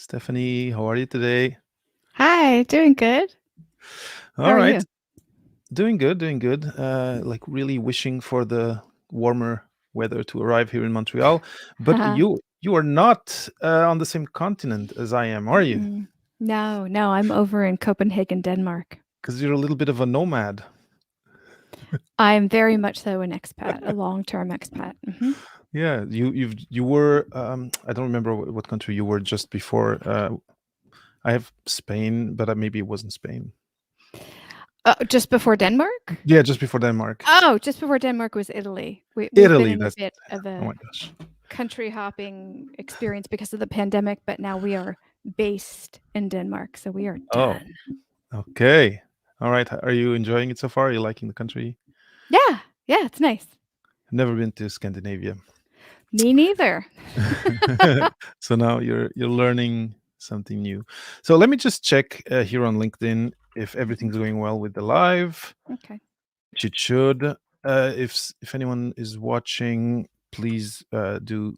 Stephanie, how are you today? Hi, doing good. How All are right, you? doing good, doing good. Like really wishing for the warmer weather to arrive here in Montreal. But you are not on the same continent as I am, are you? Mm-mm. No, I'm over in Copenhagen, Denmark. Because you're a little bit of a nomad. I'm very much so an expat, a long-term expat. Yeah, you were. I don't remember what country you were just before. I have Spain, but maybe it wasn't Spain. Just before Denmark? Yeah, just before Denmark. Oh, just before Denmark was Italy. We've been Italy. in a That's. bit of Oh a my gosh. country hopping experience because of the pandemic, but now we are based in Denmark, so we are Oh, done. okay. All right. Are you enjoying it so far? Are you liking the country? Yeah, it's nice. I've never been to Scandinavia. Me neither. So now you're learning something new. So let me just check here on LinkedIn if everything's going well with the live, Okay. which it should. If anyone is watching, please do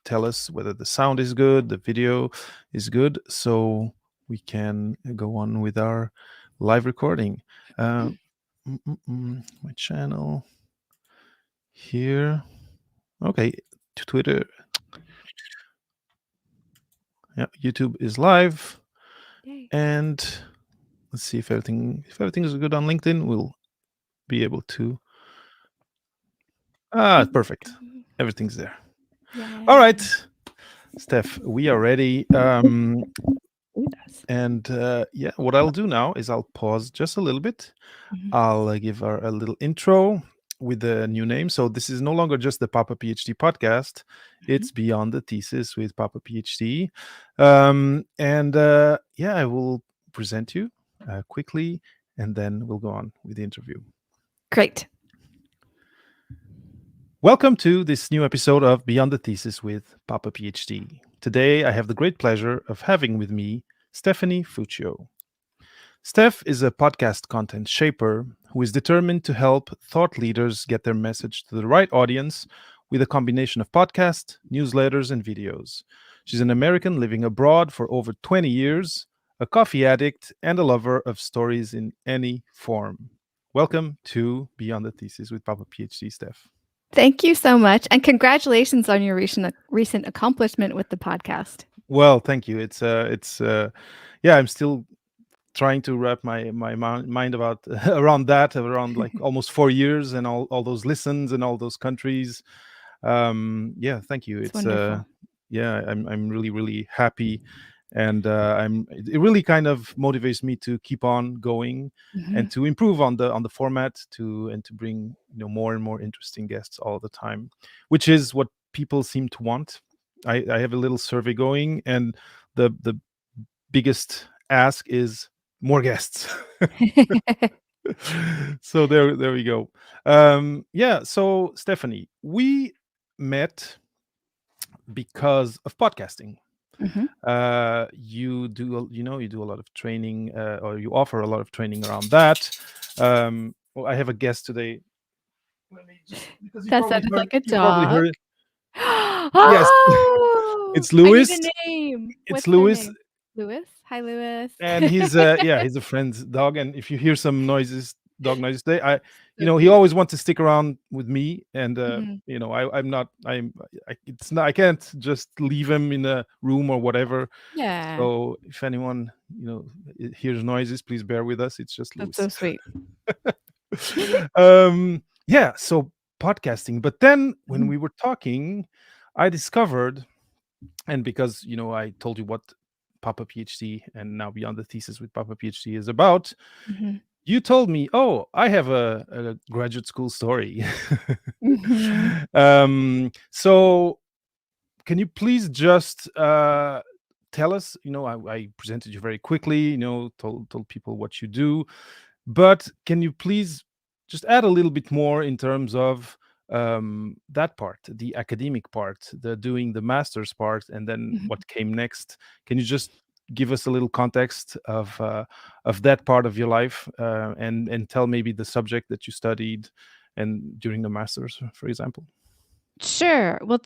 tell us whether the sound is good, the video is good, so we can go on with our live recording. Uh, my channel here. Okay, to Twitter. Yeah, YouTube is live, Yay. and let's see if everything is good on LinkedIn. We'll be able to. Perfect. Everything's there. All right, Yay. Steph, we are ready. And yeah, what I'll do now is I'll pause just a little bit. Mhm. I'll give her a little intro with the new name. So this is no longer just the Papa PhD podcast. It's Beyond the Thesis with Papa PhD. And yeah, I will present you quickly, and then we'll go on with the interview. Great. Welcome to this new episode of Beyond the Thesis with Papa PhD. Today, I have the great pleasure of having with me Stephanie Fuccio. Steph is a podcast content shaper who is determined to help thought leaders get their message to the right audience with a combination of podcasts, newsletters, and videos. She's an American living abroad for over 20 years, a coffee addict, and a lover of stories in any form. Welcome to Beyond the Thesis with Papa PhD, Steph. Thank you so much, and congratulations on your recent accomplishment with the podcast. Well, thank you. Yeah, I'm still trying to wrap my mind about around like almost 4 years and all those listens and all those countries. Yeah, thank you. It's wonderful. Yeah, I'm really happy, and it really kind of motivates me to keep on going and to improve on the format and to bring more and more interesting guests all the time, which is what people seem to want. I have a little survey going, and the biggest ask is more guests. So there we go. Yeah, so Stephanie, we met because of podcasting. You do a lot of training, or you offer a lot of training around that. Well, I have a guest today. Let me just, because That sounded like a you probably dog. heard. Yes, Oh, it's I need Louis. a name. It's What's their Louis, name? Louis. Hi, Louis. and he's he's a friend's dog. And if you hear some dog noises today, So he cute. always wants to stick around with me, and Mhm. I'm not, it's not, I can't just leave him in a room or whatever. Yeah, So if anyone hears noises, please bear with us. It's just that's Louis. so sweet. Yeah, so podcasting. But then when Mhm, we were talking, I discovered, and because I told you what Papa PhD and now Beyond the Thesis with Papa PhD is about, mhm, you told me, oh, I have a graduate school story. mhm. So can you please just tell us, I presented you very quickly, told people what you do, but can you please just add a little bit more in terms of that part, the academic part, the doing the master's part, and then Mhm. what came next? Can you just give us a little context of that part of your life, and tell maybe the subject that you studied and during the master's, for example? Sure. Well,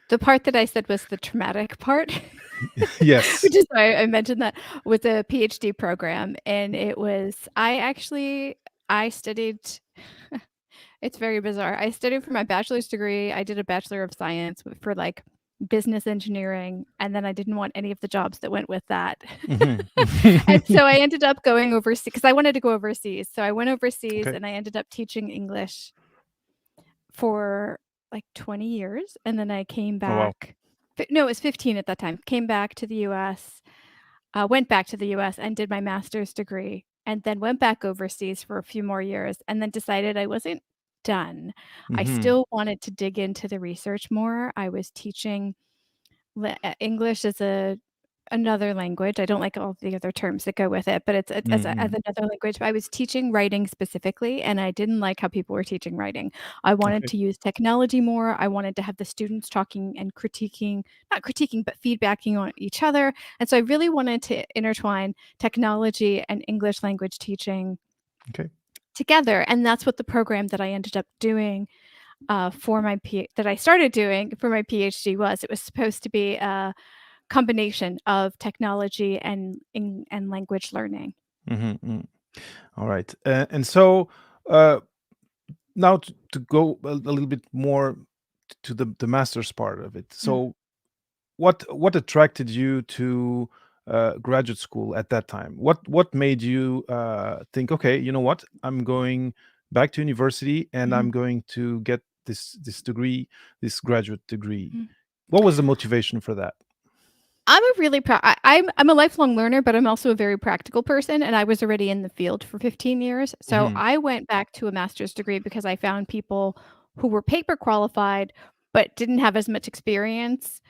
The part that I said was the traumatic part, Yes. which is why I mentioned that, was a PhD program, and it was I studied it's very bizarre. I studied for my bachelor's degree. I did a Bachelor of Science for, like, business engineering, and then I didn't want any of the jobs that went with that. Mhm. And so I ended up going overseas because I wanted to go overseas. So I went overseas Okay. and I ended up teaching English for, like, 20 years, and then I came Oh, wow. back no, it was 15 at that time. Came back to the US, went back to the US and did my master's degree, and then went back overseas for a few more years, and then decided I wasn't done. I Mhm. still wanted to dig into the research more. I was teaching English as another language. I don't like all the other terms that go with it, but it's as Mm-mm. another language. I was teaching writing specifically, and I didn't like how people were teaching writing. I wanted Okay. to use technology more. I wanted to have the students talking and critiquing, not critiquing, but feedbacking on each other. And so I really wanted to intertwine technology and English language teaching Okay. together. And that's what the program that I ended up doing for that I started doing for my PhD was. It was supposed to be a combination of technology and language learning. Mhm, mm. All right. And so, uh, now to go a little bit more to the master's part of it. Mm, So, what attracted you to graduate school at that time? What made you think, okay, you know what, I'm going back to university and mhm, I'm going to get this degree, this graduate degree? mhm. What was the motivation for that? I'm a really I'm a lifelong learner, but I'm also a very practical person, and I was already in the field for 15 years. So Hmm. I went back to a master's degree because I found people who were paper qualified but didn't have as much experience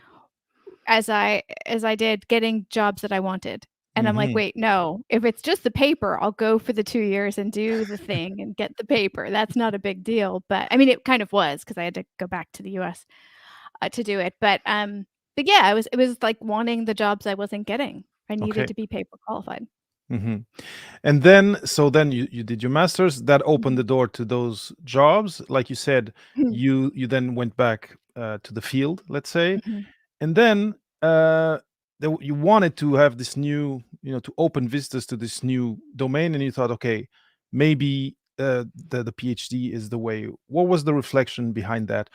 as I did getting jobs that I wanted. And I'm like, Hmm. "Wait, no. If it's just the paper, I'll go for the 2 years and do the thing and get the paper. That's not a big deal." But I mean, it kind of was because I had to go back to the US, to do it. But yeah, it was like wanting the jobs I wasn't getting. I needed Okay. to be paper qualified. Hmm. And then, so then you did your master's. That opened Mhm. the door to those jobs. Like you said, Mhm. you then went back to the field, let's say. Mhm. And then you wanted to have this new, to open vistas to this new domain, and you thought, okay, maybe the PhD is the way. What was the reflection behind that?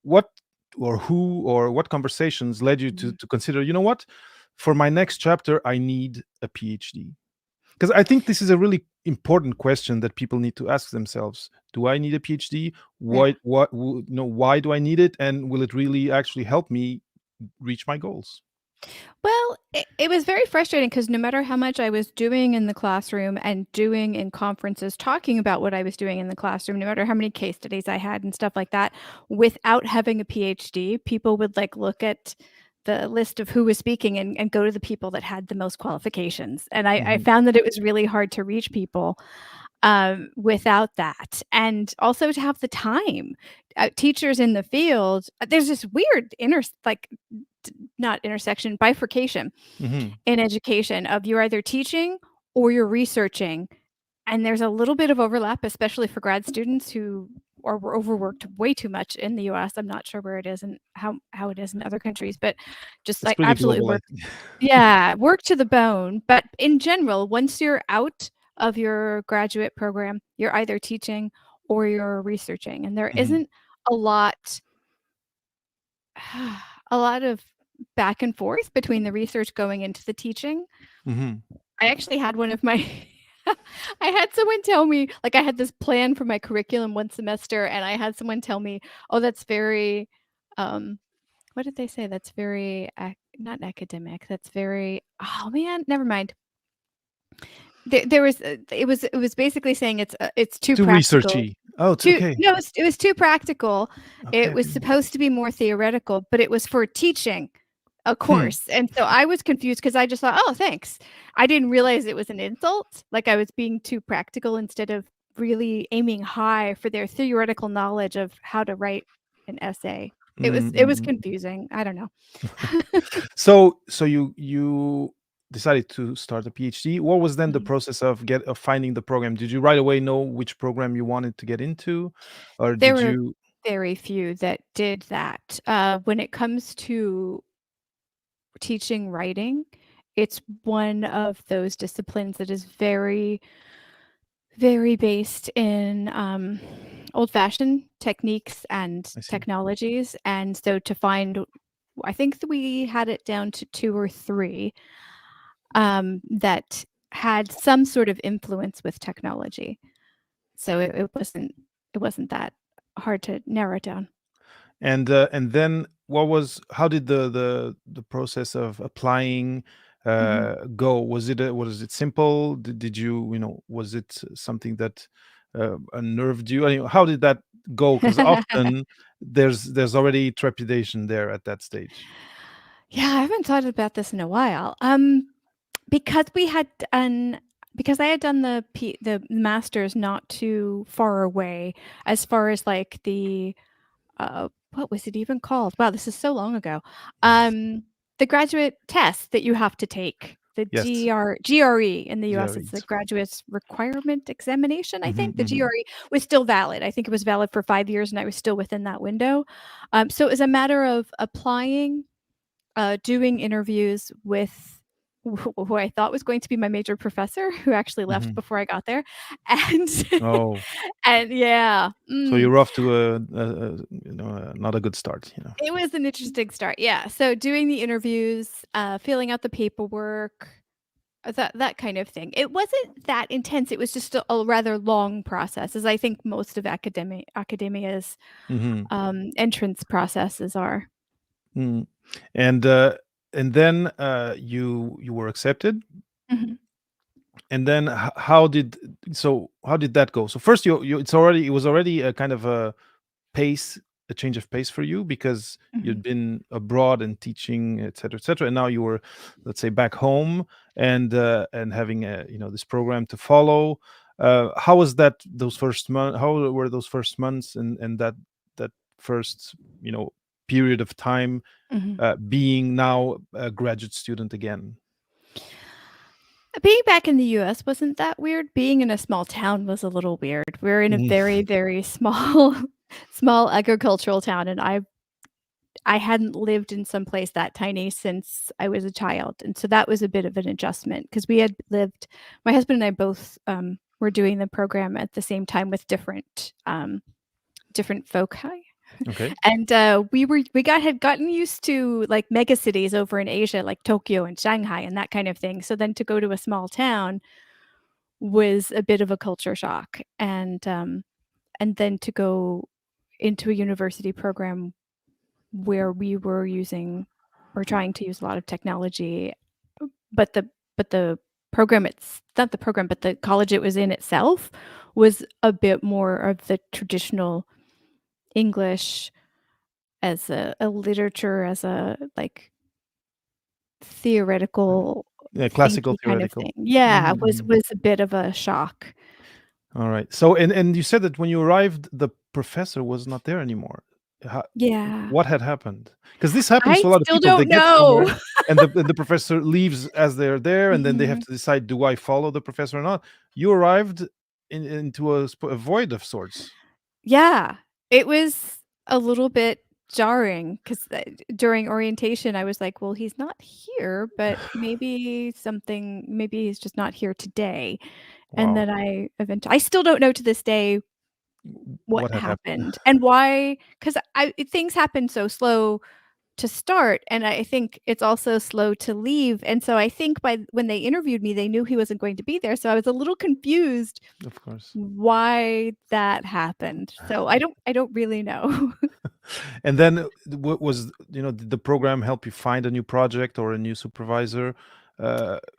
What or who or what conversations led you to Mhm. consider, you know what, for my next chapter I need a PhD? Because I think this is a really important question that people need to ask themselves. Do I need a PhD? Yeah. Why do I need it? And will it really actually help me reach my goals? Well, it was very frustrating because no matter how much I was doing in the classroom and doing in conferences, talking about what I was doing in the classroom, no matter how many case studies I had and stuff like that, without having a PhD, people would like look at the list of who was speaking and go to the people that had the most qualifications. And I Mhm, found that it was really hard to reach people without that. And also to have the time. Teachers in the field, there's this weird not intersection, bifurcation mhm, in education of you're either teaching or you're researching, and there's a little bit of overlap, especially for grad students who were overworked way too much in the US. I'm not sure where it is and how it is in other countries, but just, it's like, pretty absolutely global, I work think. yeah, work to the bone, but in general, once you're out of your graduate program, you're either teaching or you're researching, and there Mhm, isn't a lot a lot of back and forth between the research going into the teaching. mhm. I actually had one of my I had someone tell me like, I had this plan for my curriculum one semester, and I had someone tell me, "Oh, that's very," um, what did they say? "That's very not academic, that's very" oh, man, never mind. There was, it was basically saying it's too Too practical. researchy. Oh, it's Too okay. no, it was too practical. Okay, It was okay. supposed to be more theoretical, but it was for teaching a Hmm. course, and so I was confused because I just thought, "Oh, thanks." I didn't realize it was an insult, like I was being too practical instead of really aiming high for their theoretical knowledge of how to write an essay. It was Mm, it mm, was mm. confusing, I don't know. So you decided to start a PhD. What was then the Mhm. process of finding the program? Did you right away know which program you wanted to get into, or There did were you? very few that did that. When it comes to teaching writing, it's one of those disciplines that is very, very based in old-fashioned techniques and I see. technologies. And so to find, I think that we had it down to 2 or 3 that had some sort of influence with technology. So it wasn't that hard to narrow down. And then how did the process of applying Mhm. go? Was it simple? Did you, was it something that unnerved you? I mean, how did that go? Because often there's already trepidation there at that stage. Yeah, I haven't thought about this in a while. Because we had done because I had done the master's not too far away as far as, like, what was it even called? Wow, this is so long ago. The graduate test that you have to take, the Yes. GRE in the US, it's the GREs. Graduate's Requirement Examination, I Hmm. think. The Hmm. GRE was still valid. I think it was valid for 5 years, and I was still within that window. So it was a matter of applying, doing interviews with who I thought was going to be my major professor, who actually left Hmm. before I got there, and Oh, and yeah, so you're off to not a good start. it was an interesting start, yeah. So doing the interviews, filling out the paperwork, that kind of thing. It wasn't that intense, it was just a rather long process, as I think most of academia's, Hmm. entrance processes are. Mm. And then you were accepted. Mhm, And then how did that go? So first, it was already a kind of pace a change of pace for you, because mhm. you'd been abroad and teaching, et cetera, and now you were, let's say, back home, and having this program to follow. How was that those first months? How were those first months, and that first, period of time, Mhm. being now a graduate student again? Being back in the US wasn't that weird. Being in a small town was a little weird. We're in a Mhm. very, very small small agricultural town, and I hadn't lived in some place that tiny since I was a child, and so that was a bit of an adjustment because we had lived my husband and I both, were doing the program at the same time with different foci. Okay. And, had gotten used to, like, mega cities over in Asia, like Tokyo and Shanghai and that kind of thing, so then to go to a small town was a bit of a culture shock, and then to go into a university program where we were using or trying to use a lot of technology, but the program it's not the program, but the college it was in itself was a bit more of the traditional English as a literature, as a, like, Um, theoretical yeah, classical thinky kind of theoretical. thing. Yeah, Mhm, was mhm. was a bit of a shock. All right. So, and you said that when you arrived, the professor was not there anymore. Ho Yeah. What had happened? Because this happens I to a lot of still people. They don't get know. somewhere, and the professor leaves as they're there, and then they have Mhm. to decide, do I follow the professor or not? You arrived into a void of sorts. Yeah, it was a little bit jarring 'cause, during orientation, I was like, "Well, he's not here, but maybe he's just not here today." And Wow. then I still don't know to this day what What had happened? happened and why, 'cause things happen so slow to start, and I think it's also slow to leave, and so I think by when they interviewed me, they knew he wasn't going to be there, so I was a little confused Of course. why that happened. So I don't really know. And then, did the program help you find a new project or a new supervisor?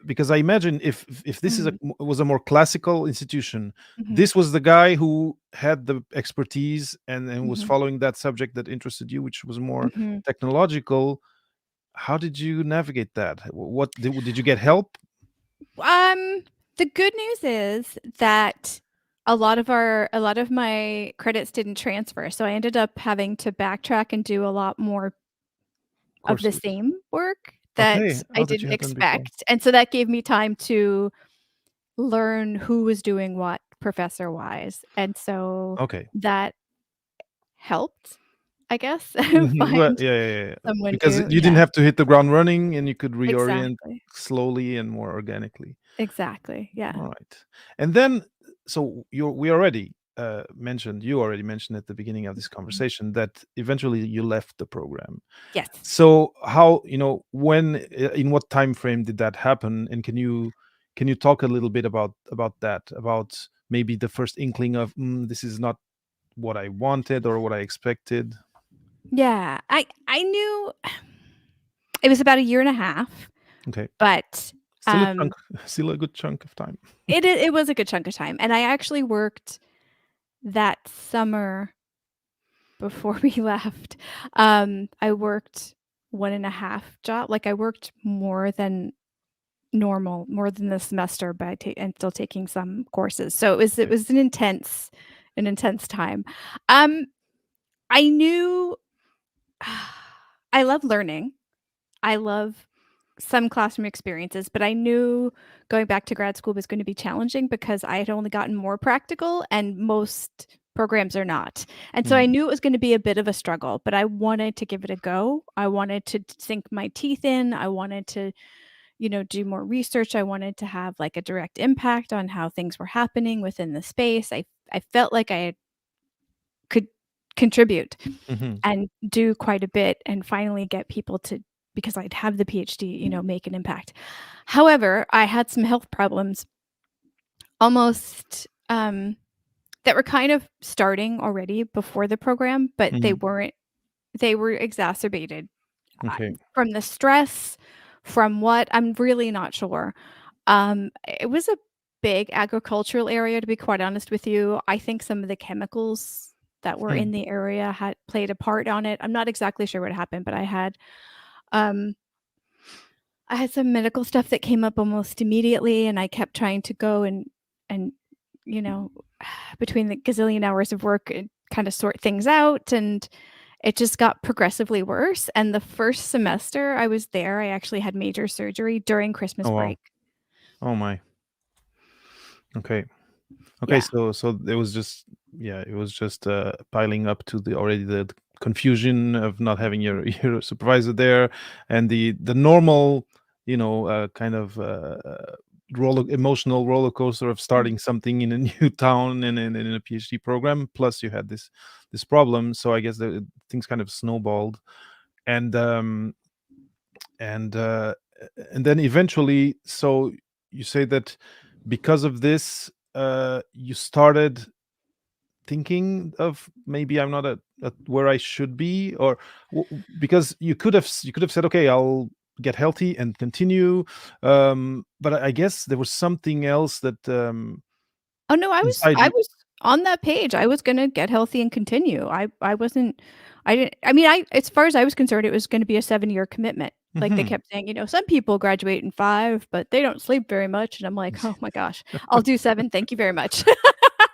Because I imagine, if this Mm, was a more classical institution, mhm, this was the guy who had the expertise, and was mhm, following that subject that interested you, which was more mhm. technological. How did you navigate that? What did you get help? Um, the good news is that a lot of my credits didn't transfer, so I ended up having to backtrack and do a lot more of the Courses. same work that Okay. I Oh, that you didn't had done before. expect, and so that gave me time to learn who was doing what professor-wise, and so Okay. that helped, I guess, Well, find yeah, yeah, yeah, yeah. someone Because who, you didn't yeah, have to hit the ground running, and you could reorient exactly. slowly and more organically. Exactly. Yeah. All right. And then, so we already mentioned, you already mentioned at the beginning of this Mhm. conversation that eventually you left the program. Yes. So how, when, in what time frame did that happen? And can you talk a little bit about that, about maybe the first inkling of, this is not what I wanted or what I expected? Yeah. I knew it was about a year and a half, Okay. but Still a chunk, um still a good chunk of time. it was a good chunk of time. And I actually worked that summer before we left. I worked one and a half job. Like I worked more than normal, more than the semester, but and still taking some courses. So it Okay. was an intense time. Um, I knew I love learning. I love some classroom experiences, but I knew going back to grad school was going to be challenging because I had only gotten more practical and most programs are not. And so I Mm, knew it was going to be a bit of a struggle, but I wanted to give it a go. I wanted to sink my teeth in. I wanted to, do more research. I wanted to have like a direct impact on how things were happening within the space. I felt like I could contribute mhm, and do quite a bit and finally get people to, because I'd have the PhD, make an impact. However, I had some health problems almost that were kind of starting already before the program, but they mhm. weren't. They were exacerbated Okay. from the stress, from what I'm really not sure. It was a big agricultural area, to be quite honest with you. I think some of the chemicals that were Hmm. in the area had played a part on it. I'm not exactly sure what happened, but um, I had some medical stuff that came up almost immediately, and I kept trying to go and you know, between the gazillion hours of work and kind of sort things out, and it just got progressively worse. And the first semester I was there, I actually had major surgery during Christmas Oh, wow. break. Oh my. Okay. Okay, Yeah. so it was just, yeah, it was just piling up to the confusion of not having your your supervisor there, and the normal, kind of emotional roller coaster of Mm. starting something in a new town and in a PhD program. Plus, you had this problem, so I guess the things kind of snowballed, and and uh, and then eventually, so you say that because of this, you started thinking of, maybe I'm not at where I should be, or because you could have said, okay, I'll get healthy and continue, but I guess there was something else that, Oh, no, inside I you. was on that page. I was gonna get healthy and continue. I wasn't I didn't I mean, I as far as I was concerned, it was gonna be a 7-year commitment. Like, they Hmm. kept saying, "Some people graduate in 5, but they don't sleep very much," and I'm like, "Oh my gosh, I'll do 7, thank you very much."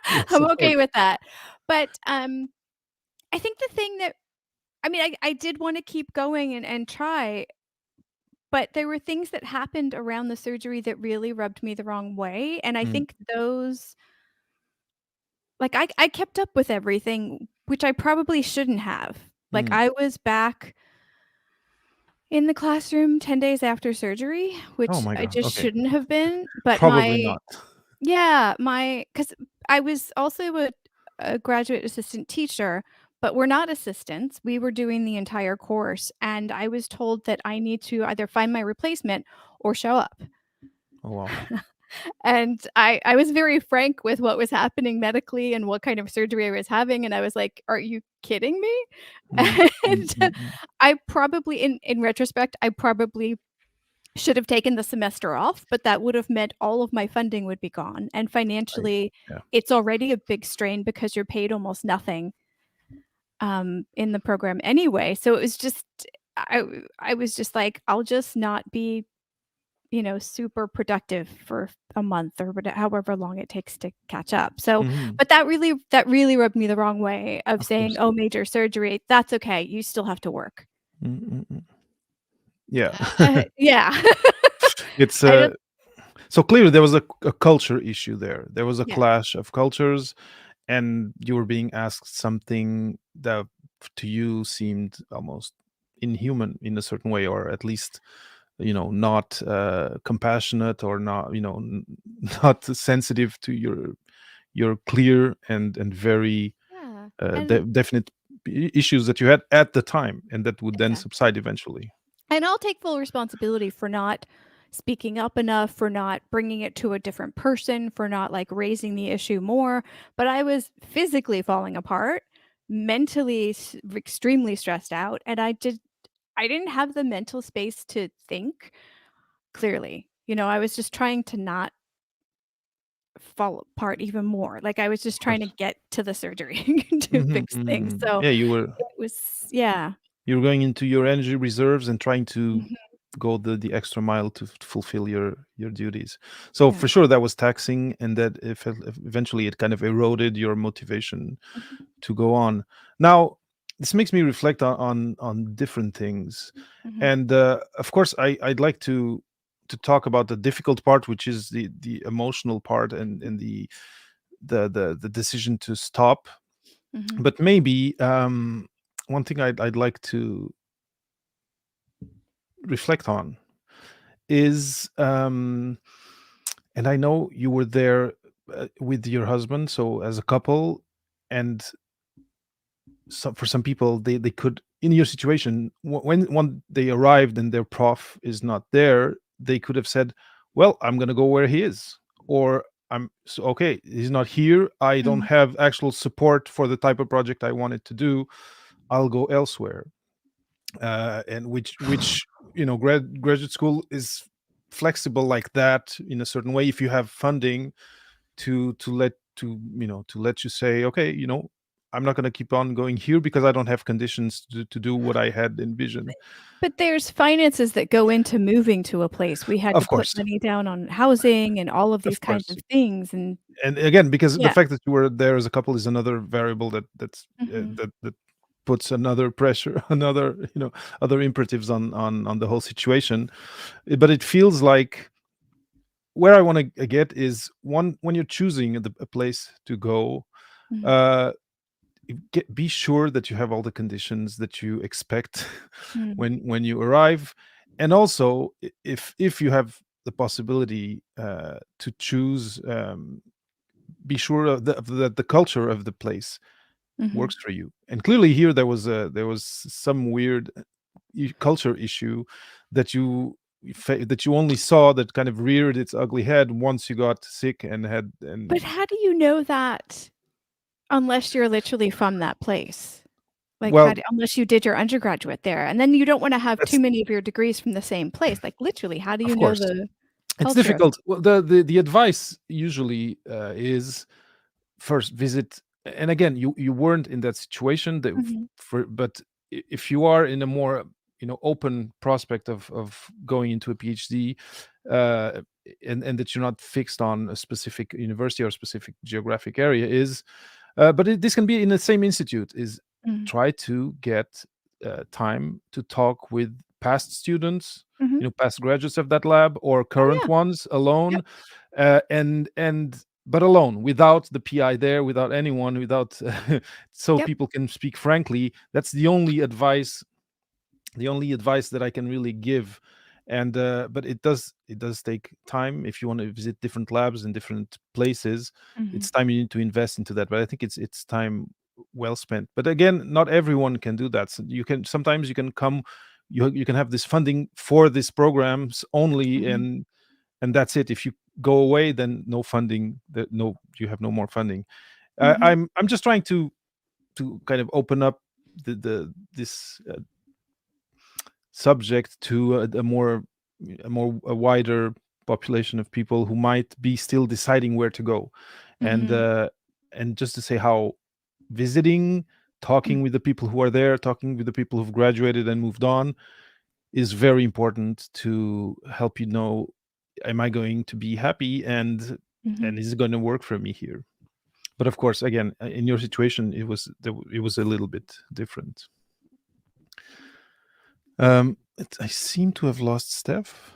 Yes, I'm of course. okay with that. But, I think the thing that I mean, I did wanna keep going and try, but there were things that happened around the surgery that really rubbed me the wrong way, and I Mm, think those like, I kept up with everything, which I probably shouldn't have. Like, mm. I was back in the classroom 10 days after surgery, Oh which my I god. just Okay. shouldn't have been, but Probably not. my 'cause I was also a graduate assistant teacher, but we're not assistants, we were doing the entire course, and I was told that I need to either find my replacement or show up. Oh wow. And I was very frank with what was happening medically and what kind of surgery I was having, and I was like, "Are you kidding me?" Mm, mm, And mm, mm. I probably in retrospect, I probably should have taken the semester off, but that would have meant all of my funding would be gone, and Right. financially, Yeah. it's already a big strain because you're paid almost nothing, in the program anyway, so it was just I was just like, "I'll just not be super productive for a month or however long it takes to catch up." So, Hmm. but that really rubbed me the wrong way of Of saying, course. "Oh, major surgery, that's okay. You still have to work." Mm, mm, mm. Yeah. Yeah. It's I just so clearly there was a culture issue there. There was a Yes. clash of cultures, and you were being asked something that to you seemed almost inhuman in a certain way, or at least not compassionate, or not not sensitive to your clear and very Yeah. And definite issues that you had at the time, and that would then exactly. subside eventually. And I'll take full responsibility for not speaking up enough, for not bringing it to a different person, for not like raising the issue more. But I was physically falling apart, mentally extrememely stressed out, and I didn't have the mental space to think clearly. I was just trying to not fall apart even more. Like I was just Of trying to course. get to the surgery to Hmm, fix things. hmm. So Yeah, you were it was, yeah. you're going into your energy reserves and trying to Mhm. go the extra mile to fulfill your duties. So Yeah. for sure that was taxing, and that if eventually it kind of eroded your motivation Mhm. to go on. Now this makes me reflect on different things, Mhm. and of course I'd like to talk about the difficult part, which is the emotional part, and the decision to stop. Mhm. But maybe one thing I'd like to reflect on is, and I know you were there with your husband, so as a couple, and for some people, they could, in your situation, when they arrived and their prof is not there, they could have said, well, I'm going to go where he is, or I'm so, okay, he's not here, I don't Mhm. have actual support for the type of project I wanted to do, I'll go elsewhere. And which graduate school is flexible like that in a certain way, if you have funding to let you say, okay, I'm not going to keep on going here because I don't have conditions to do what I had envisioned. But there's finances that go into moving to a place. We had to Of put course, money down on housing and all of these of kinds course. of things, and And again, because the yeah. fact that you were there as a couple is another variable Mhm. that puts another pressure, another other imperatives on the whole situation. But it feels like where I want to get is, one, when you're choosing a place to go, Mhm. uh be sure that you have all the conditions that you expect Mhm. when you arrive, and also, if you have the possibility to choose, be sure that the culture of the place Mhm. works for you. And clearly here there was some weird culture issue that that you only saw, that kind of reared its ugly head once you got sick and had But and how do you know that unless you're literally from that place? Like, well, unless you did your undergraduate there, and then you don't wanna have too that's, many of your degrees from the same place. Like, literally, how do you of know course, the it's culture? difficult. Well, the advice usually is, first visit. And again, you weren't in that situation, Mhm. but if you are in a more open prospect of going into a PhD, uh, and that you're not fixed on a specific university or specific geographic area, is but this can be in the same institute, is Mhm. try to get time to talk with past students, Mhm. past graduates of that lab, or Oh, current yeah. ones, Yep. alone, and but alone, without the PI there, without anyone, without so Yep. people can speak frankly. That's the only advice that I can really give. And but it does take time. If you want to visit different labs in different places, Mhm. it's time you need to invest into that. But I think it's time well spent. But again, not everyone can do that. So sometimes you can come, you can have this funding for these programs only, Mhm. and that's it. If you go away, then no funding, no, you have no more funding. Mhm. I'm just trying to kind of open up the this subject to a wider population of people who might be still deciding where to go, and Mhm. just to say how visiting, talking Mhm. with the people who are there, talking with the people who've graduated and moved on, is very important to help you know, am I going to be happy, Mhm. and is it going to work for me here. But of course, again, in your situation, it was a little bit different. I seem to have lost Steph.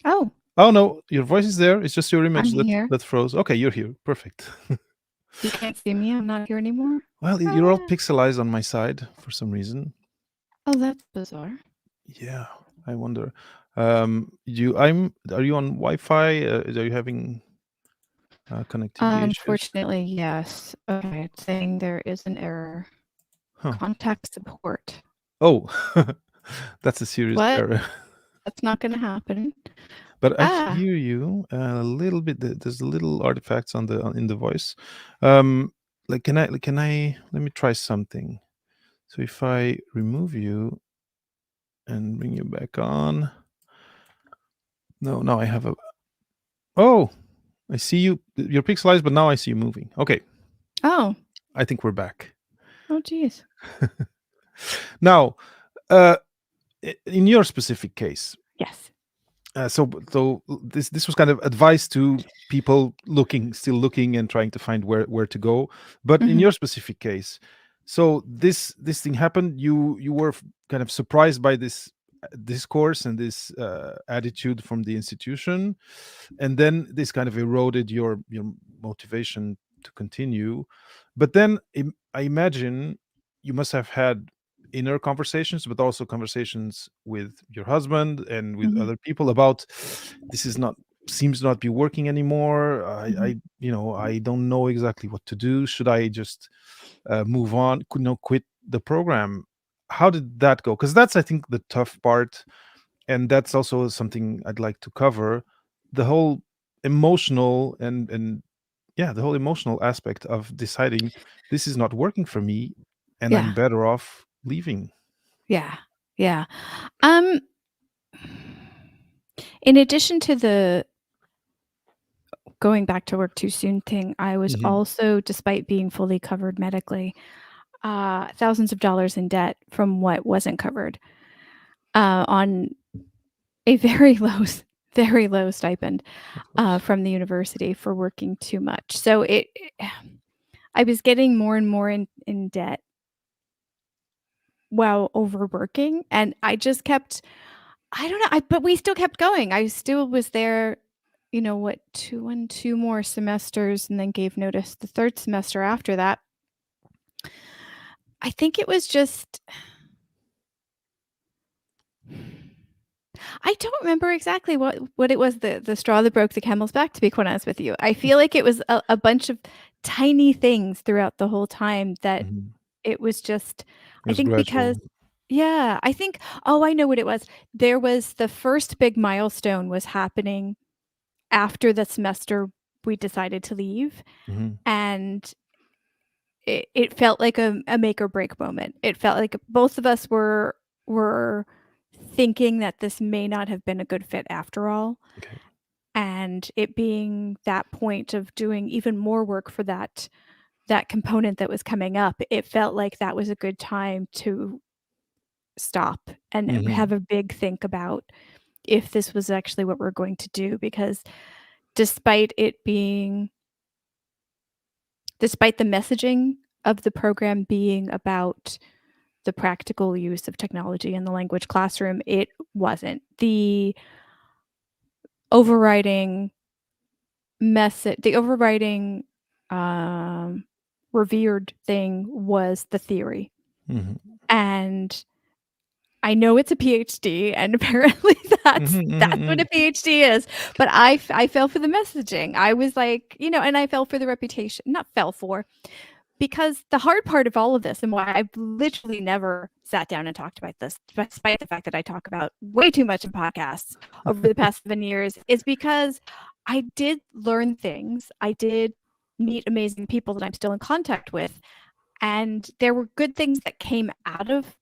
Oh, Oh no, your voice is there. It's just your I'm image that here. that froze. Okay, you're here. Perfect. You can't see me. I'm not here anymore. Well, you're all Ah. pixelized on my side for some reason. Oh, that's bizarre. Yeah, I wonder. Are you on Wi-Fi? Are you having connectivity issues? Unfortunately, yes. Okay, it's saying there is an error. Huh. Contact support. Oh, that's a serious What? error. That's not going to happen. But I Ah. hear you a little bit. There's little artifacts in the voice. Like, let me try something. So if I remove you and bring you back on. No, now I have a. Oh, I see you. You're pixelized, but now I see you moving. Okay, Oh. I think we're back. Oh, geez. Now, in your specific case, Yes. so this was kind of advice to people still looking and trying to find where to go. But in Mm-hmm. your specific case, so this thing happened. You were kind of surprised by this discourse and this attitude from the institution, and then this kind of eroded your motivation to continue. But then I imagine you must have had inner conversations, but also conversations with your husband and with Mm-hmm. other people about this is not seems not be working anymore. Mm-hmm. I don't know exactly what to do. Should I just move on? Could no quit the program? How did that go? Because that's, I think, the tough part, and that's also something I'd like to cover. The whole emotional and yeah, the whole emotional aspect of deciding this is not working for me, and I'm Yeah. better off leaving. Yeah. Yeah. Um, in addition to the going back to work too soon thing, I was Mhm. also, despite being fully covered medically, thousands of dollars in debt from what wasn't covered, on a very low stipend Of course. from the university for working too much. So I was getting more and more in debt while overworking, and I just kept, I don't know, but we still kept going. I still was there, what, 2 more semesters, and then gave notice the third semester after that. I think it was just, I don't remember exactly what it was, the straw that broke the camel's back, to be quite honest with you. I feel like it was a bunch of tiny things throughout the whole time that Mhm. it was just, It I was think because, gradual. yeah, I think, oh, I know what it was. There was the first big milestone was happening after the semester we decided to leave, Mhm. and it felt like a make or break moment. It felt like both of us were thinking that this may not have been a good fit after all, Okay. and it being that point of doing even more work for that component that was coming up, it felt like that was a good time to stop and Mhm. have a big think about if this was actually what we're going to do, because despite it being despite the messaging of the program being about the practical use of technology in the language classroom, it wasn't. The overriding the overriding um, revered thing was the theory. Mhm. And I know it's a PhD, and apparently Mhm, mhm, that's what a mhm. PhD is. But I fell for the messaging. I was like, and I fell for the reputation. Not fell for, because the hard part of all of this, and why I've literally never sat down and talked about this, despite the fact that I talk about way too much in podcasts over the past 7 years, is because I did learn things. I did meet amazing people that I'm still in contact with. And there were good things that came out of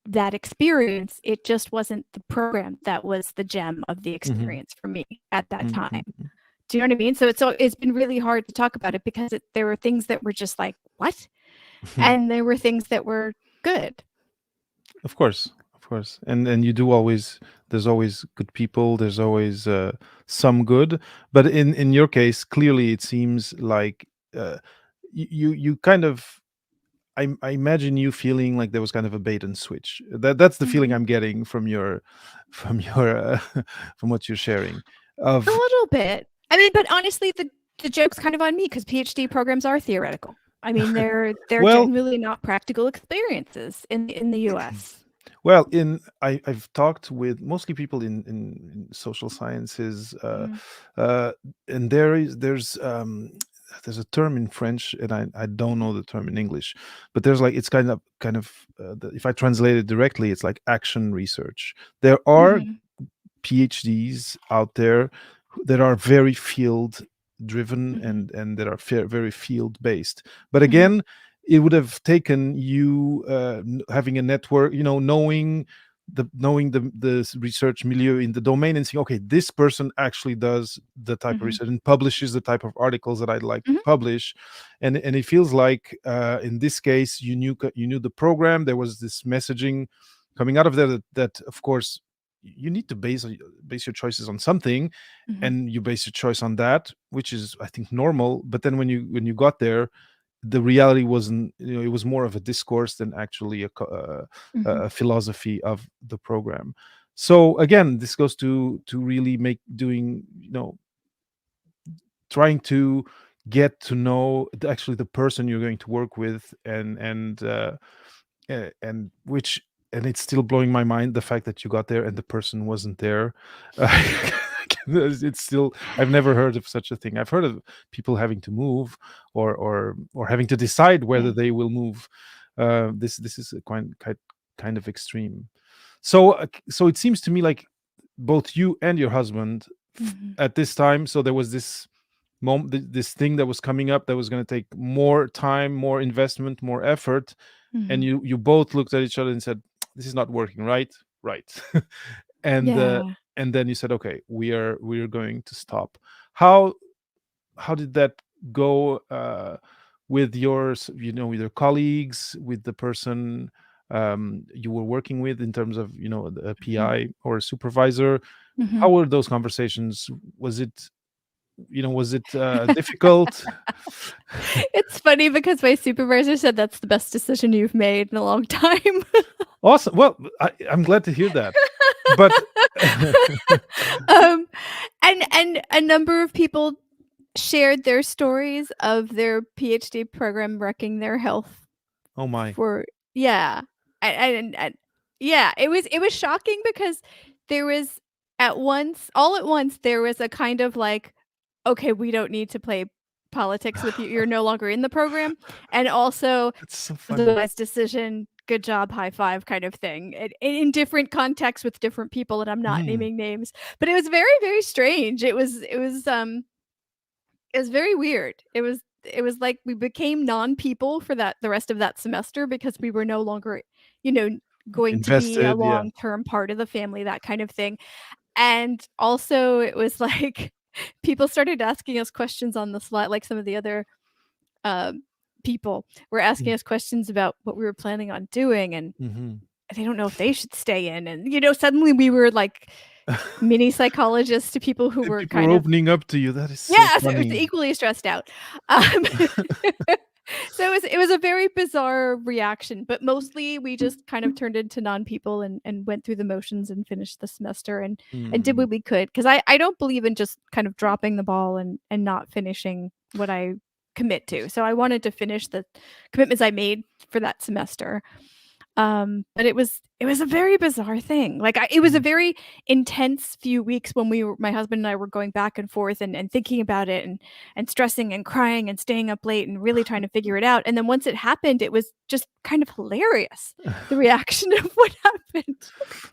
that experience. It just wasn't the program that was the gem of the Mhm. experience for me at that Mhm, time. mhm. Do you know what I mean? So it's been really hard to talk about it because there were things that were just like, what? And there were things that were good. Of course, and you do always. There's always good people. There's always some good, but in your case, clearly, it seems like you kind of. I imagine you feeling like there was kind of a bait and switch. That's the feeling Mhm. I'm getting from your from your from what you're sharing. A Of little bit. I mean, but honestly, the joke's kind of on me because PhD programs are theoretical. I mean, they're Well, generally not practical experiences in the US. well, I've talked with mostly people in social sciences, Mhm. uh, and there's a term in French, and I don't know the term in English, but there's like it's if I translate it directly, it's like action research. There are Mhm. PhDs out there that are very field driven Mhm. and that are very field based. But Mhm. again, it would have taken you having a network, knowing the research milieu in the domain and saying, okay, this person actually does the type of Mhm. research and publishes the type of articles that I'd like to Mhm. publish. And it feels like in this case you knew the program. There was this messaging coming out of there that of course you need to base your choices on something, Mhm. and you base your choice on that, which is I think normal. But then when you got there, the reality wasn't, it was more of a discourse than actually Mhm. a philosophy of the program. So again, this goes to really make doing, trying to get to know actually the person you're going to work with, and which, and it's still blowing my mind the fact that you got there and the person wasn't there. uh, it's still, I've never heard of such a thing. I've heard of people having to move, or having to decide Yeah. whether they will move. This is a kind of extreme. So it seems to me like both you and your husband, Mhm. at this time, so there was this this thing that was coming up that was going to take more time, more investment, more effort, and Mhm. you both looked at each other and said, this is not working, right. and uh, Yeah. and then you said, okay, we are going to stop. How did that go, with with your colleagues, with the person you were working with, in terms of a Mhm. PI or a supervisor? Mhm. How were those conversations? Was it difficult? It's funny because my supervisor said that's the best decision you've made in a long time. Awesome. Well, I'm glad to hear that. But Um, and a number of people shared their stories of their PhD program wrecking their health oh my. for yeah. And yeah, it was shocking because there was all at once, there was a kind of like, "Okay, we don't need to play politics with you. You're no longer in the program." And also, That's so "The funny. wise decision, good job, high five," kind of thing. In different contexts with different people, and I'm not Mm, naming names, but it was very, very strange. It was very weird. It was like we became non-people for the rest of that semester because we were no longer, you know, going to be a invested, yeah. long-term part of the family, that kind of thing. And also it was like people started asking us questions on the slide, like some of the other um, people were asking us questions about what we were planning on doing, and Mm-hmm. they don't know if they should stay in. And suddenly we were like mini psychologists to people who were People are kind of opening up to you. That is so yeah, so it was funny. equally stressed out. Um, so it was a very bizarre reaction, but mostly we just kind of turned into non-people and went through the motions and finished the semester and did Mm. what we could, because I don't believe in just kind of dropping the ball and not finishing what I commit to. So I wanted to finish the commitments I made for that semester. But it was a very bizarre thing. Like it was a Mm. very intense few weeks when my husband and I were going back and forth and thinking about it and stressing and crying and staying up late and really trying to figure it out. And then once it happened, it was just kind of hilarious, the reaction of what happened.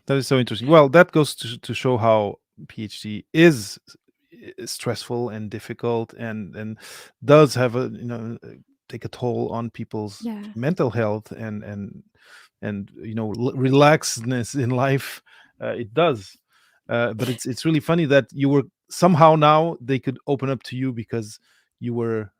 That is so interesting. Well, that goes to show how PhD is stressful and difficult, and does have take a toll on people's Yeah. mental health, and relaxedness in life. It does. But it's really funny that you were somehow, now they could open up to you because you were,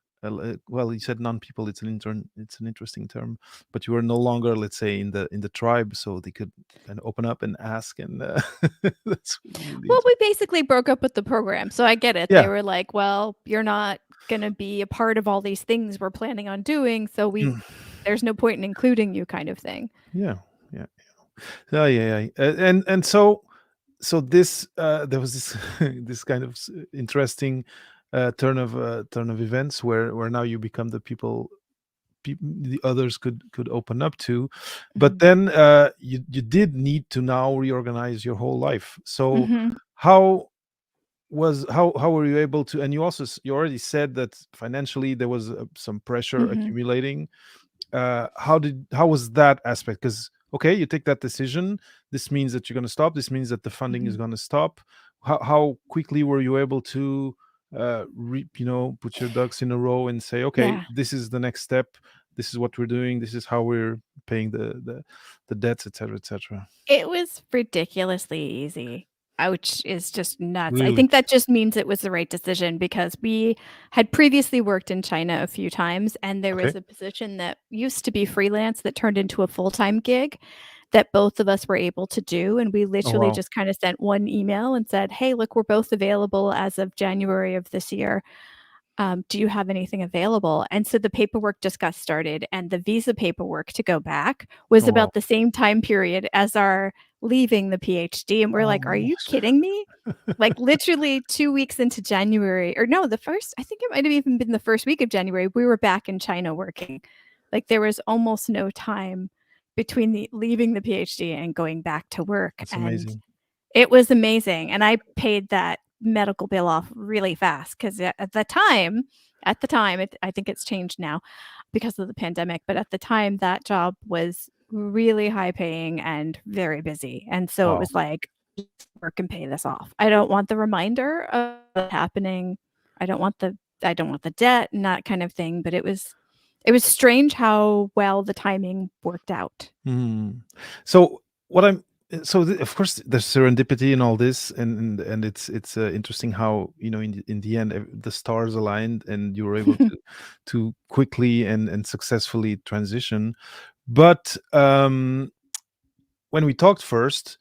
well, you said non-people. It's an interesting term, but you were no longer, let's say, in the tribe, so they could kind of open up and ask, and that's really Well, we interesting. basically broke up with the program, so I get it. They Yeah. were like, "Well, you're not gonna be a part of all these things we're planning on doing, so Mm. there's no point in including you," kind of thing. Yeah. Yeah. Yeah. Yeah. Yeah. And so this there was this this kind of interesting turn of events where now you become the people the others could open up to. But Mhm. then you did need to now reorganize your whole life. So Mhm. how how were you able to, and you also you already said that financially there was some pressure Mhm. accumulating. How was that aspect? Because okay, you take that decision, this means that you're going to stop, this means that the funding is Mhm. going to stop. How quickly were you able to put your ducks in a row and say, okay, Yeah. this is the next step, this is what we're doing, this is how we're paying the debts, etc., etc.? It was ridiculously easy, which is just nuts. I Really? think that just means it was the right decision because we had previously worked in China a few times, and there Okay. was a position that used to be freelance that turned into a full-time gig that both of us were able to do, and we Oh literally wow. just kinda sent one email and said, "Hey, look, we're both available as of January of this year. Do you have anything available?" And so the paperwork just got started, and the visa paperwork to go back was Oh wow. about the same time period as our leaving the PhD. And we're Oh like, "Are my you kidding me?" Like literally 2 weeks into January, or no, the first, I think it might have even been the first week of January, we were back in China working. Like there was almost no time between the leaving the PhD and going back to work. That's And amazing. it was amazing, and I paid that medical bill off really fast because at the time, I think it's changed now because of the pandemic, but at the time, that job was really high paying and very busy, and so it Wow. was like, "Just work and pay this off." I don't want the reminder of it happening. I don't want the debt and that kind of thing, but it was strange how well the timing worked out. Mm. So what I'm so of course there's serendipity in all this, and it's interesting how in the end the stars aligned and you were able to quickly and successfully transition. But when we talked first,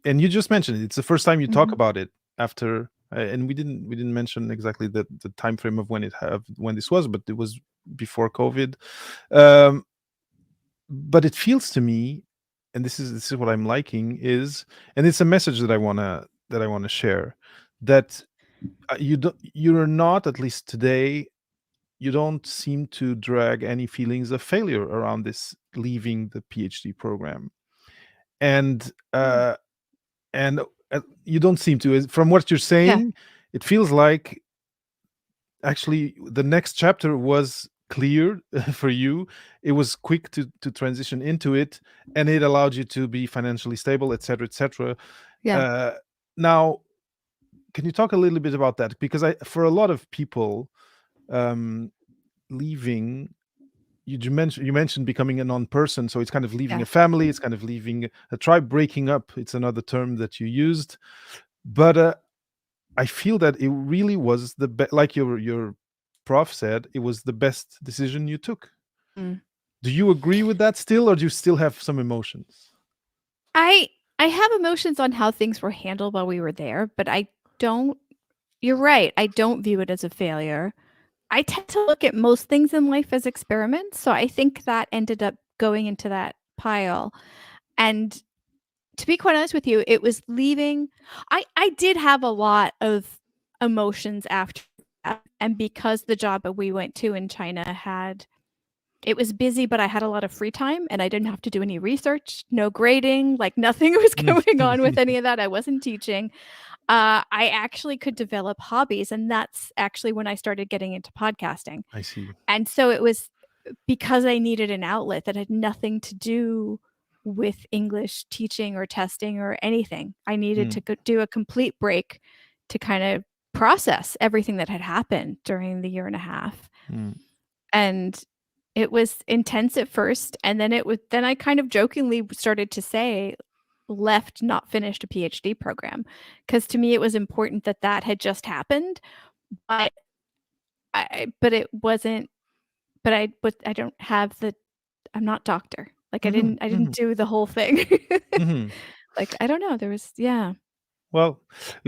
and you just mentioned it, it's the first time you talk Mhm. about it after, and we didn't mention exactly the time frame of when this was, but it was before COVID. Um, but it feels to me, and this is what I'm liking is, and it's a message that I want to share, that you're not, at least today, you don't seem to drag any feelings of failure around this leaving the PhD program. And Mm. you don't seem to, from what you're Yeah, saying, it feels like actually the next chapter was clear for you. It was quick to transition into it, and it allowed you to be financially stable, etc., etc. yeah, uh, Now, can you talk a little bit about that? Because for a lot of people, um, leaving, you mentioned becoming a non-person, so it's kind of leaving yeah. a family, it's kind of leaving a tribe, breaking up, it's another term that you used. But I feel that it really was like your prof said, it was the best decision you took. Mm. Do you agree with that still, or do you still have some emotions? I I have emotions on how things were handled while we were there, but I don't you're right, I don't view it as a failure. I tend to look at most things in life as experiments, so I think that ended up going into that pile. And to be quite honest with you, it was leaving. I did have a lot of emotions after that, and because the job that we went to in China had it was busy, but I had a lot of free time and I didn't have to do any research, no grading, like nothing was going on with any of that. I wasn't teaching. I actually could develop hobbies, and that's actually when I started getting into podcasting. I see. And so it was because I needed an outlet that had nothing to do with English teaching or testing or anything. I needed to Mm, do a complete break to kind of process everything that had happened during the year and a half. mm, And it was intense at first, and then I kind of jokingly started to say, "Left, not finished a PhD program," because to me, it was important that that had just happened, but but it wasn't I don't have the I'm not doctor. Like, mhm, I didn't mhm, do the whole thing. mhm. Like, I don't know, there was yeah. Well,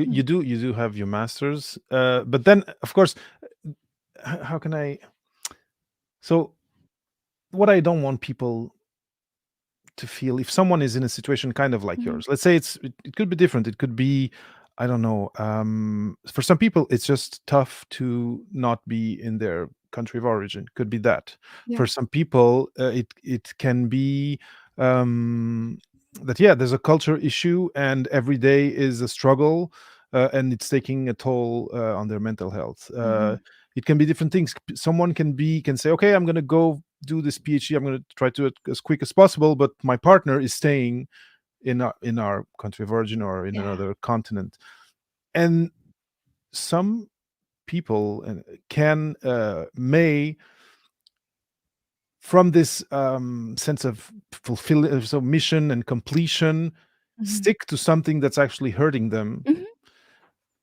Mm, you do have your masters, but then of course, how can I? So what I don't want people to feel, if someone is in a situation kind of like mhm, yours, let's say it could be different, it could be I don't know. For some people, it's just tough to not be in their country of origin. Could be that. For Yeah. some people, it can be um, that yeah, there's a culture issue, and every day is a struggle, and it's taking a toll on their mental health. Mhm. It can be different things. Someone can say, okay, I'm going to go do this PhD. I'm going to try to do it as quick as possible, but my partner is staying in our country of origin or in Yeah. another continent. And some people can may from this sense of fulfill so mission and completion Mhm. stick to something that's actually hurting them. Mhm.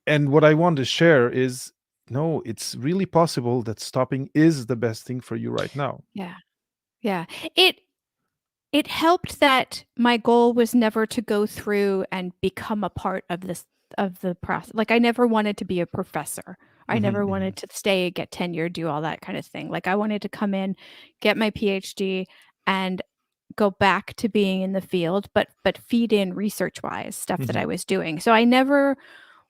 And what I want to share is no, it's really possible that stopping is the best thing for you right now. Yeah. Yeah. It it helped that my goal was never to go through and become a part of this of the process. Like, I never wanted to be a professor. I Hmm, never hmm. wanted to stay, get tenure, do all that kind of thing. Like, I wanted to come in, get my PhD, and go back to being in the field, but feed in research-wise stuff that Hmm. I was doing. So I never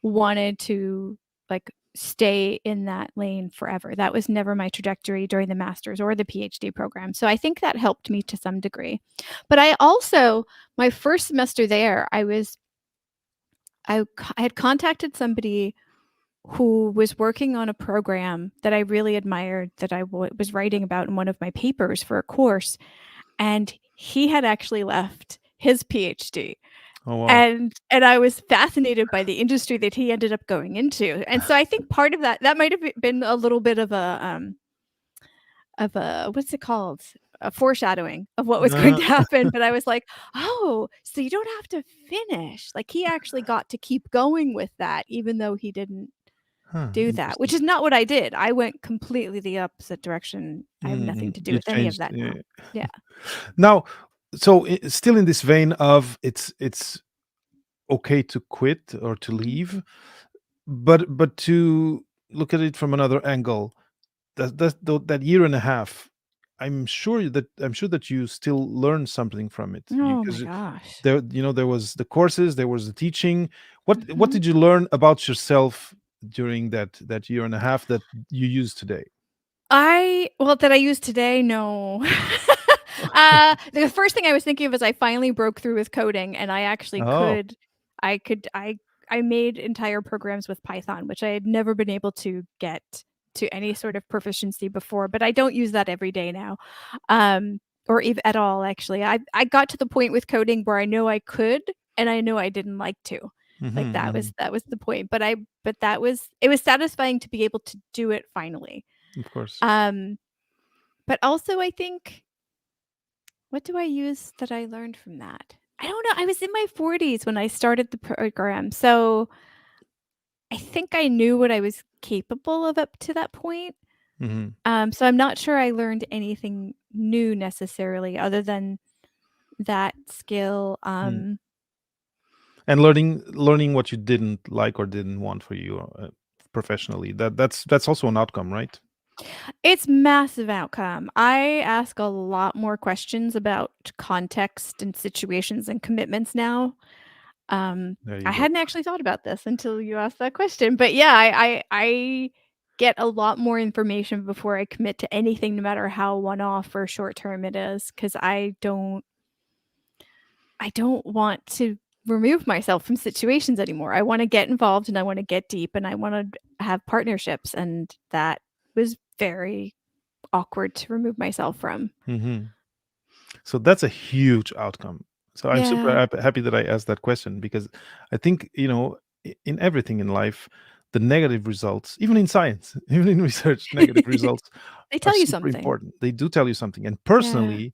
wanted to, like, stay in that lane forever. That was never my trajectory during the master's or the PhD program. So I think that helped me to some degree. But I also, my first semester there, I had contacted somebody who was working on a program that I really admired, that I was writing about in one of my papers for a course, and he had actually left his PhD. Oh wow. And I was fascinated by the industry that he ended up going into. And so I think part of that might have been a little bit of a, what's it called? A foreshadowing of what was going Uh, to happen. But I was like, oh, so you don't have to finish. Like, he actually got to keep going with that, even though he didn't huh, do that, which interesting. is not what I did. I went completely the opposite direction. I have nothing to do You with any of changed. that now. Yeah. Now, so still in this vein of it's okay to quit or to Mhm. leave, but to look at it from another angle, that year and a half, I'm sure that you still learned something from it. Oh my Because gosh. there was the courses, there was the teaching. What Mhm. did you learn about yourself during that year and a half that you use today? That I use today? No. The first thing I was thinking of is I finally broke through with coding, and I actually Oh. I could I made entire programs with Python, which I had never been able to get to any sort of proficiency before, but I don't use that every day now, or even at all, actually. I got to the point with coding where I know I could, and I know I didn't like to. Like, Mhm, mhm. that was the point, but that was, it was satisfying to be able to do it finally. Of course. Um, but also I think, what do I use that I learned from that? I don't know. I was in my 40s when I started the program. So I think I knew what I was capable of up to that point. Mhm. So I'm not sure I learned anything new necessarily other than that skill. Mm. And learning what you didn't like or didn't want for you professionally. That's also an outcome, right? It's massive outcome. I ask a lot more questions about context and situations and commitments now. There you I go. hadn't actually thought about this until you asked that question, but yeah, I get a lot more information before I commit to anything, no matter how one-off or short-term it is, because I don't want to remove myself from situations anymore. I wanna get involved, and I wanna get deep, and I wanna have partnerships, and that was very awkward to remove myself from. Mhm. So that's a huge outcome. So I'm super Yeah. happy that I asked that question because I think, in everything in life, the negative results, even in science, even in research, negative results They are tell you super something. important. They do tell you something. And Yeah. personally,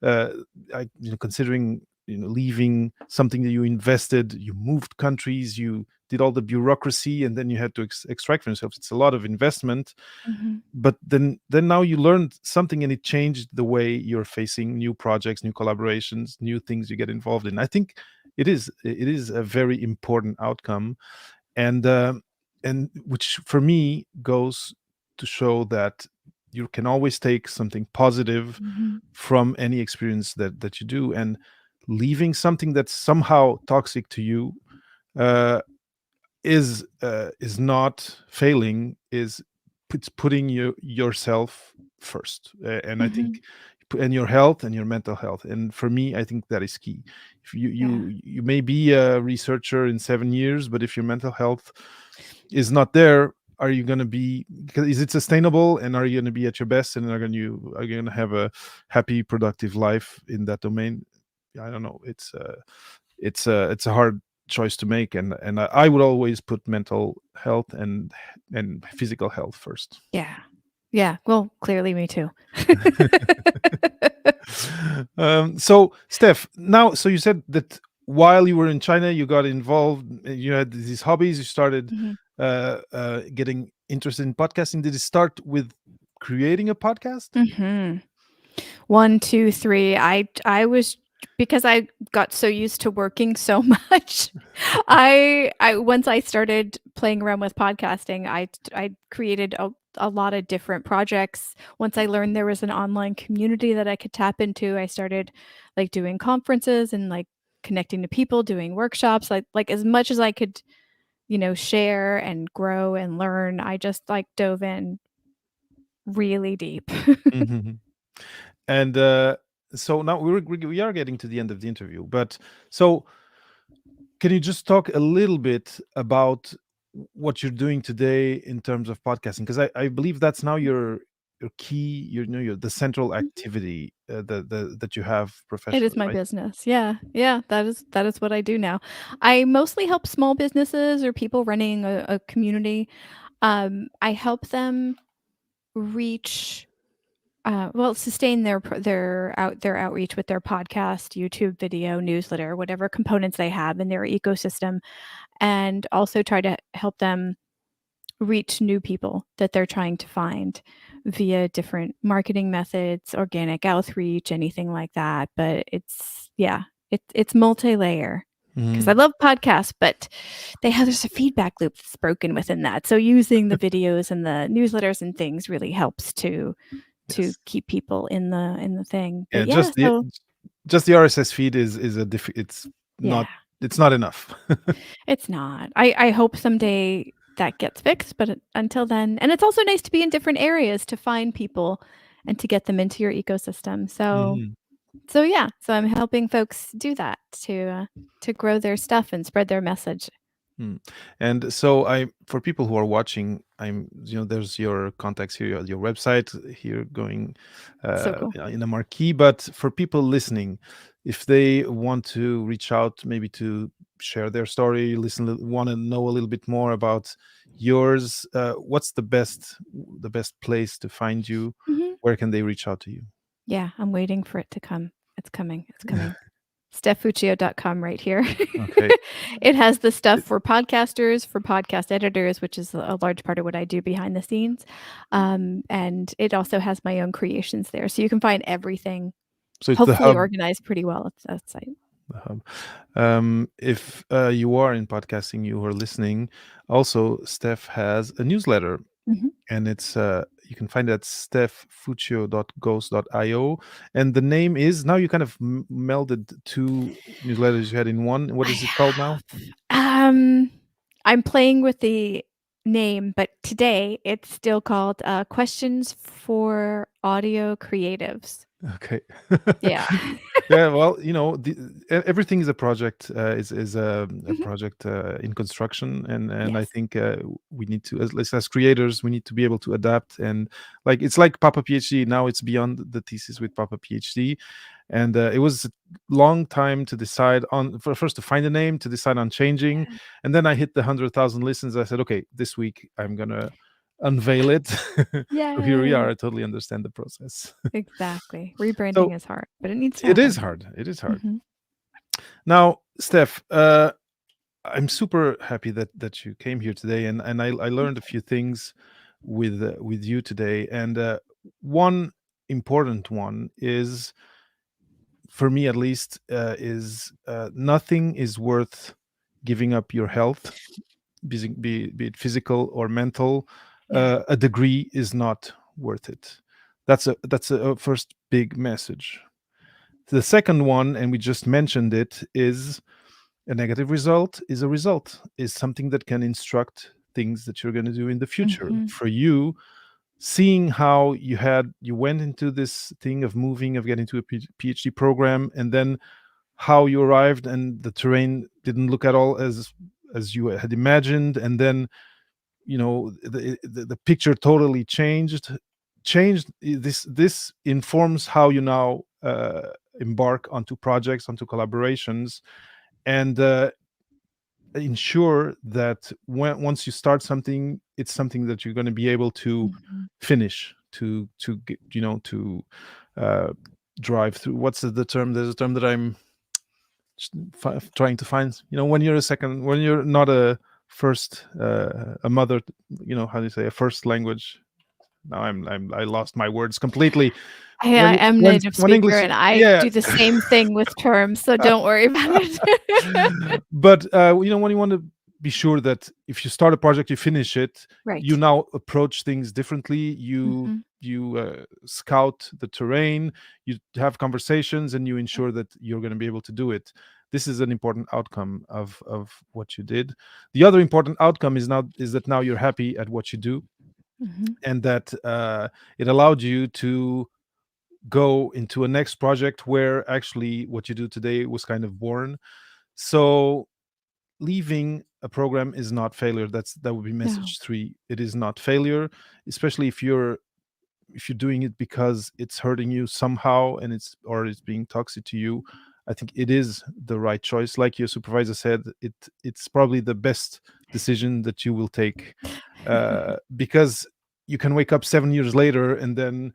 uh, considering leaving something that you invested, you moved countries, you did all the bureaucracy, and then you had to extract from yourself. It's a lot of investment, Mhm. but then now you learned something and it changed the way you're facing new projects, new collaborations, new things you get involved in. I think it is a very important outcome, and and which for me goes to show that you can always take something positive Mhm. from any experience that you do, and leaving something that's somehow toxic to you, uh is not failing, is it's putting yourself first. And I think Mhm. and your health and your mental health, and for me I think that is key. If Yeah. you may be a researcher in 7 years, but if your mental health is not there, are you going to be, because is it sustainable, and are you going to be at your best, and are you going to have a happy productive life in that domain? I don't know. It's a hard choice to make, and I would always put mental health and physical health first. Yeah. Yeah. Well, clearly me too. So Steph, now, so you said that while you were in China, you got involved, you had these hobbies, you started Mhm. getting interested in podcasting. Did it start with creating a podcast? Mhm. 1, 2, 3. I was, because I got so used to working so much. I once I started playing around with podcasting, I created a lot of different projects. Once I learned there was an online community that I could tap into, I started like doing conferences and like connecting to people, doing workshops, like as much as I could, share and grow and learn. I just like dove in really deep. Mhm. And so now we are getting to the end of the interview, but so can you just talk a little bit about what you're doing today in terms of podcasting? Because I believe that's now your key, your the central activity that you have It is professionally, my right? business. Yeah. Yeah, that is what I do now. I mostly help small businesses or people running a community. I help them reach sustain their outreach with their podcast, YouTube video, newsletter, whatever components they have in their ecosystem, and also try to help them reach new people that they're trying to find via different marketing methods, organic outreach, anything like that. But it's multi-layer because I Mhm. love podcasts, but there's a feedback loop that's broken within that. So using the videos and the newsletters and things really helps to Yes. keep people in the thing. Yeah, But yeah, so just the RSS feed yeah. not it's not enough. It's not. I hope someday that gets fixed, but until then, and it's also nice to be in different areas to find people and to get them into your ecosystem. Mhm. So yeah, so I'm helping folks do that to grow their stuff and spread their message. Mm. And so for people who are watching, there's your contacts here, your website here going So cool. in a marquee. But for people listening, if they want to reach out, maybe to share their story, want to know a little bit more about yours, what's the best place to find you? Mhm. Where can they reach out to you? Yeah, I'm waiting for it to come. It's coming. It's coming. StephFuccio.com right here. Okay. It has the stuff for podcasters, for podcast editors, which is a large part of what I do behind the scenes. And it also has my own creations there. So you can find everything So it's the hopefully hub. organized pretty well at that site. The hub. If you are in podcasting, you are listening, also Steph has a newsletter, Mhm. and it's you can find it at stephfuccio.ghost.io, and the name is, now you kind of melded two newsletters you had in one. What I is it called now? have. I'm playing with the name, but today it's still called Questions for Audio Creatives. Okay. Yeah. Yeah, well, everything is a project, is a Mhm. project in construction, and I Yes. think we need to, as creators, we need to be able to adapt, and like it's like Papa PhD. Now it's beyond the thesis with Papa PhD, and it was a long time to decide on, first to find a name, to decide on changing, and then I hit the 100,000 listens. I said, okay, this week I'm gonna unveil it. So here we are. Yay. I totally understand the process. Exactly. Rebranding So is hard, but it needs to it is happen. hard. It is hard. Mhm. Now, Steph, I'm super happy that you came here today, and I learned a few things with you today, and one important one is, for me at least, is nothing is worth giving up your health, be it physical or mental. Yeah. A degree is not worth it. That's a first big message. The second one, and we just mentioned it, is A negative result is a result, is something that can instruct things that you're going to do in the future. Mhm. For you, seeing how you went into this thing of moving, of getting to a PhD program, and then how you arrived and the terrain didn't look at all as you had imagined, and then the picture totally changed. This informs how you now embark onto projects, onto collaborations, and ensure that once you start something, it's something that you're going to be able to Mhm. finish, to get, to uh, drive through. What's the term? There's a term that I'm trying to find. When you're a second, when you're not a first, a mother, how do you say, a first language. Now I lost my words completely. I am native When speaker, English, and I yeah. do the same thing with terms, so don't worry about it. But when you want to be sure that if you start a project, you finish it. You Right. now approach things differently. You Mhm. scout the terrain. You have conversations, and you Yep. ensure that you're going to be able to do it. This is an important outcome of what you did. The other important outcome is that now you're happy at what you do, Mhm. and that it allowed you to go into a next project where actually what you do today was kind of born. So leaving a program is not failure. That would be No. message 3. It is not failure, especially if you're doing it because it's hurting you somehow, and it's being toxic to you. I think it is the right choice. Like your supervisor said, it's probably the best decision that you will take, because you can wake up 7 years later and then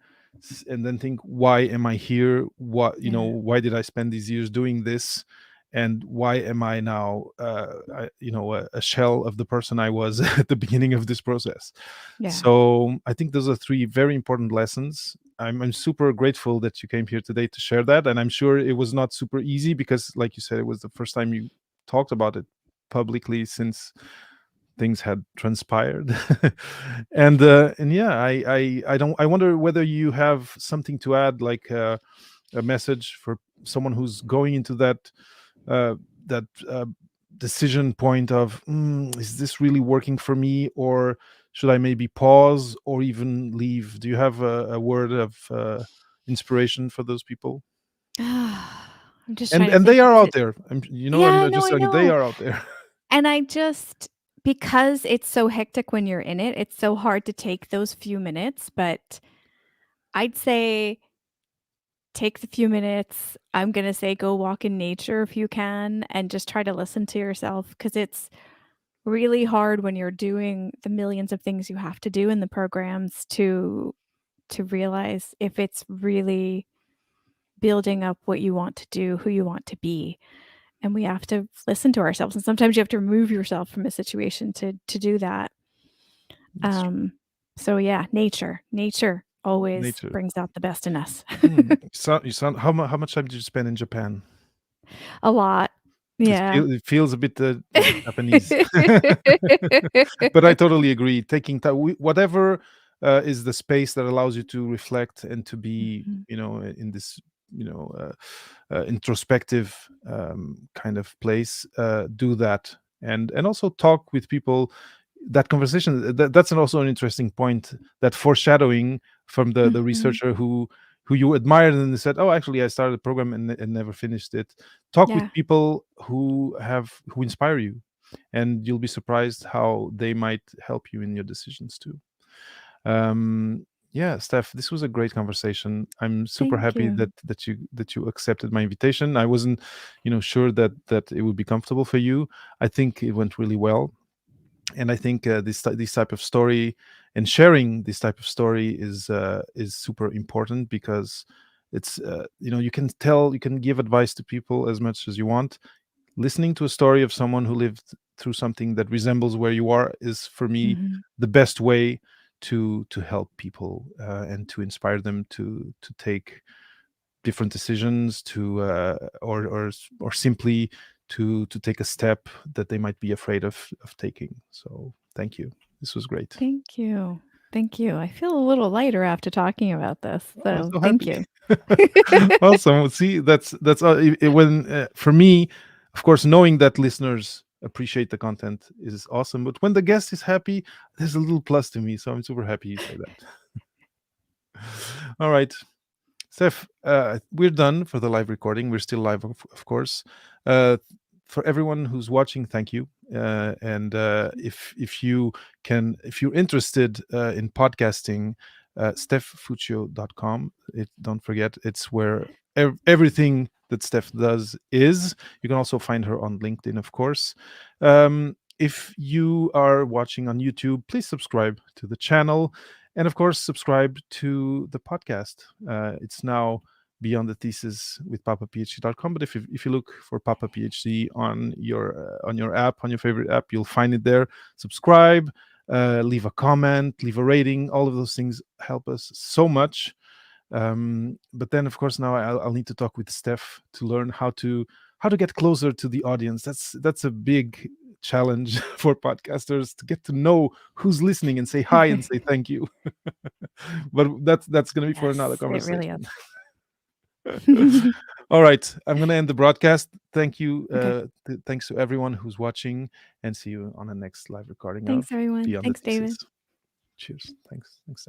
think, why am I here? Yeah. Why did I spend these years doing this? And why am I now a shell of the person I was at the beginning of this process? Yeah. So I think those are 3 very important lessons. I'm super grateful that you came here today to share that, and I'm sure it was not super easy because, like you said, it was the first time you talked about it publicly since things had transpired. And yeah, I wonder whether you have something to add, like a message for someone who's going into uh, that decision point of, is this really working for me, or should I maybe pause or even leave? Do you have a word of inspiration for those people? I'm just and trying to and think they are because out it. there. Yeah, I'm no, just I telling you, they know. are out there. And I just because it's so hectic when you're in it, it's so hard to take those few minutes, but I'd say take the few minutes. I'm gonna say go walk in nature if you can, and just try to listen to yourself because it's really hard when you're doing the millions of things you have to do in the programs to realize if it's really building up what you want to do, who you want to be. And we have to listen to ourselves, and sometimes you have to remove yourself from a situation to do that. It's Um, so yeah, nature always nature. brings out the best in us. You sound how much time did you spend in Japan? A lot. Yeah. It feels a bit Japanese. But I totally agree. Taking time, whatever is the space that allows you to reflect and to be, Mhm. in this, introspective kind of place. Do that, and also talk with people. That conversation. That's also an interesting point. That foreshadowing from the Mhm. researcher who you admired and said, "Oh, actually, I started a program and never finished it." Talk with Yeah. people who inspire you, and you'll be surprised how they might help you in your decisions too. Yeah, Steph, this was a great conversation. I'm super Thank happy you. that you accepted my invitation. I wasn't, sure that it would be comfortable for you. I think it went really well, and I think this type of story and sharing this type of story is super important, because it's you can give advice to people as much as you want. Listening to a story of someone who lived through something that resembles where you are is, for me, Mhm. the best way to help people, and to inspire them to take different decisions, to or simply to take a step that they might be afraid of taking. So thank you. This was great. Thank you. Thank you. I feel a little lighter after talking about this, Oh, I'm so so thank happy. you. Awesome. See, that's when, for me, Of course, knowing that listeners appreciate the content is awesome. But when the guest is happy, there's a little plus to me. So I'm super happy you say that. All right. Steph, we're done for the live recording. We're still live, of course. Uh, for everyone who's watching, thank you. And if you can, if you're interested in podcasting, stephfuccio.com. Don't forget, it's where everything that Steph does is. You can also find her on LinkedIn, of course. If you are watching on YouTube, please subscribe to the channel. And of course, subscribe to the podcast. It's now Beyond the Thesis with papaphd.com. But if you look for Papa PhD on your app, on your favorite app, you'll find it there. Subscribe, leave a comment, leave a rating. All of those things help us so much. But then, of course, now I'll need to talk with Steph to learn how to get closer to the audience. That's a big challenge for podcasters, to get to know who's listening and say hi and say thank you. But that's going to be for another conversation. All right, I'm going to end the broadcast. Thank you. Thanks to everyone who's watching, and see you on the next live recording. Thanks, of everyone. Beyond Thanks, the Thesis. David. Cheers. Thanks. Steph.